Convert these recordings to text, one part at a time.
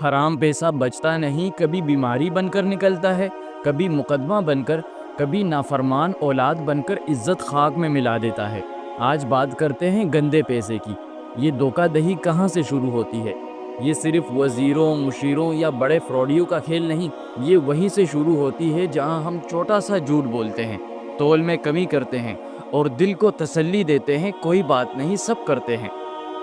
حرام پیسہ بچتا نہیں، کبھی بیماری بن کر نکلتا ہے، کبھی مقدمہ بن کر، کبھی نافرمان اولاد بن کر عزت خاک میں ملا دیتا ہے۔ آج بات کرتے ہیں گندے پیسے کی۔ یہ دھوکہ دہی کہاں سے شروع ہوتی ہے؟ یہ صرف وزیروں، مشیروں یا بڑے فراڈیوں کا کھیل نہیں، یہ وہیں سے شروع ہوتی ہے جہاں ہم چھوٹا سا جھوٹ بولتے ہیں، تول میں کمی کرتے ہیں اور دل کو تسلی دیتے ہیں کوئی بات نہیں، سب کرتے ہیں۔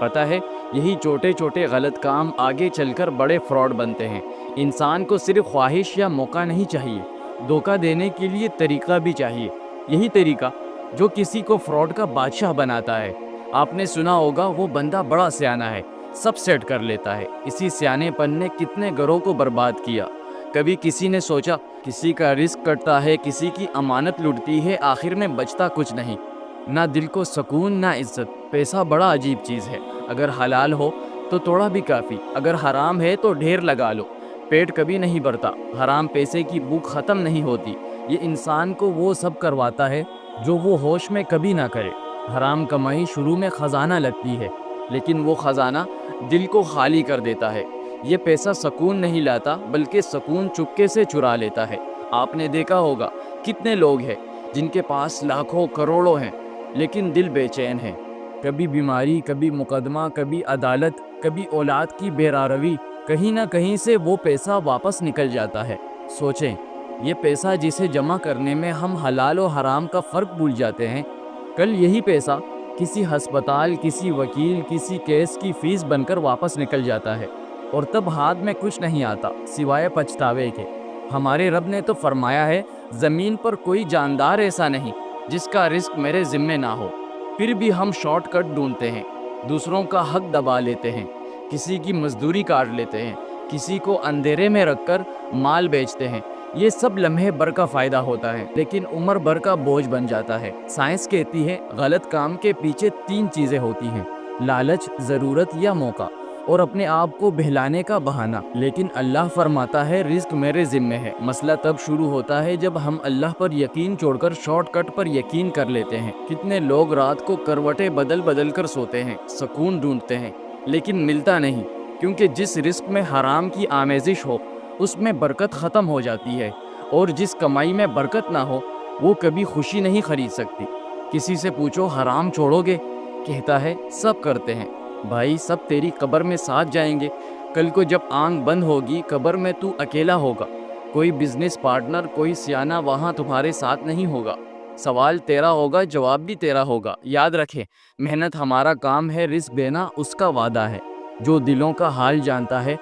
پتہ ہے، یہی چھوٹے چھوٹے غلط کام آگے چل کر بڑے فراڈ بنتے ہیں۔ انسان کو صرف خواہش یا موقع نہیں چاہیے، دھوکہ دینے کے لیے طریقہ بھی چاہیے۔ یہی طریقہ جو کسی کو فراڈ کا بادشاہ بناتا ہے۔ آپ نے سنا ہوگا وہ بندہ بڑا سیانا ہے، سب سیٹ کر لیتا ہے۔ اسی سیانے پن نے کتنے گھروں کو برباد کیا۔ کبھی کسی نے سوچا کسی کا رزق کٹتا ہے، کسی کی امانت لٹتی ہے، آخر میں بچتا کچھ نہیں، نہ دل کو سکون نہ عزت۔ پیسہ بڑا عجیب چیز ہے، اگر حلال ہو تو تھوڑا بھی کافی، اگر حرام ہے تو ڈھیر لگا لو۔ پیٹ کبھی نہیں بھرتا، حرام پیسے کی بھوک ختم نہیں ہوتی۔ یہ انسان کو وہ سب کرواتا ہے جو وہ ہوش میں کبھی نہ کرے۔ حرام کمائی شروع میں خزانہ لگتی ہے، لیکن وہ خزانہ دل کو خالی کر دیتا ہے۔ یہ پیسہ سکون نہیں لاتا، بلکہ سکون چپکے سے چرا لیتا ہے۔ آپ نے دیکھا ہوگا کتنے لوگ ہیں جن کے پاس لاکھوں کروڑوں ہیں لیکن دل بے چین ہے۔ کبھی بیماری، کبھی مقدمہ، کبھی عدالت، کبھی اولاد کی بے-راروی، کہیں نہ کہیں سے وہ پیسہ واپس نکل جاتا ہے۔ سوچیں، یہ پیسہ جسے جمع کرنے میں ہم حلال و حرام کا فرق بھول جاتے ہیں، کل یہی پیسہ کسی ہسپتال، کسی وکیل، کسی کیس کی فیس بن کر واپس نکل جاتا ہے، اور تب ہاتھ میں کچھ نہیں آتا سوائے پچھتاوے کے۔ ہمارے رب نے تو فرمایا ہے، زمین پر کوئی جاندار ایسا نہیں جس کا رزق میرے ذمے نہ ہو۔ پھر بھی ہم شارٹ کٹ ڈھونڈتے ہیں، دوسروں کا حق دبا لیتے ہیں، کسی کی مزدوری کاٹ لیتے ہیں، کسی کو اندھیرے میں رکھ کر مال بیچتے ہیں۔ یہ سب لمحے بھر کا فائدہ ہوتا ہے، لیکن عمر بھر کا بوجھ بن جاتا ہے۔ سائنس کہتی ہے غلط کام کے پیچھے 3 چیزیں ہوتی ہیں: لالچ، ضرورت یا موقع، اور اپنے آپ کو بہلانے کا بہانہ۔ لیکن اللہ فرماتا ہے رزق میرے ذمے ہے۔ مسئلہ تب شروع ہوتا ہے جب ہم اللہ پر یقین چھوڑ کر شارٹ کٹ پر یقین کر لیتے ہیں۔ کتنے لوگ رات کو کروٹیں بدل بدل کر سوتے ہیں، سکون ڈھونڈتے ہیں، لیکن ملتا نہیں، کیونکہ جس رزق میں حرام کی آمیزش ہو اس میں برکت ختم ہو جاتی ہے، اور جس کمائی میں برکت نہ ہو وہ کبھی خوشی نہیں خرید سکتی۔ کسی سے پوچھو حرام چھوڑو گے؟ کہتا ہے سب کرتے ہیں۔ بھائی، سب تیری قبر میں ساتھ جائیں گے۔ کل کو جب آنکھ بند ہوگی قبر میں تو اکیلا ہوگا، کوئی بزنس پارٹنر، کوئی سیانہ وہاں تمہارے ساتھ نہیں ہوگا۔ سوال تیرا ہوگا، جواب بھی تیرا ہوگا۔ یاد رکھے، محنت ہمارا کام ہے، رزق دینا اس کا وعدہ ہے۔ جو دلوں کا حال جانتا ہے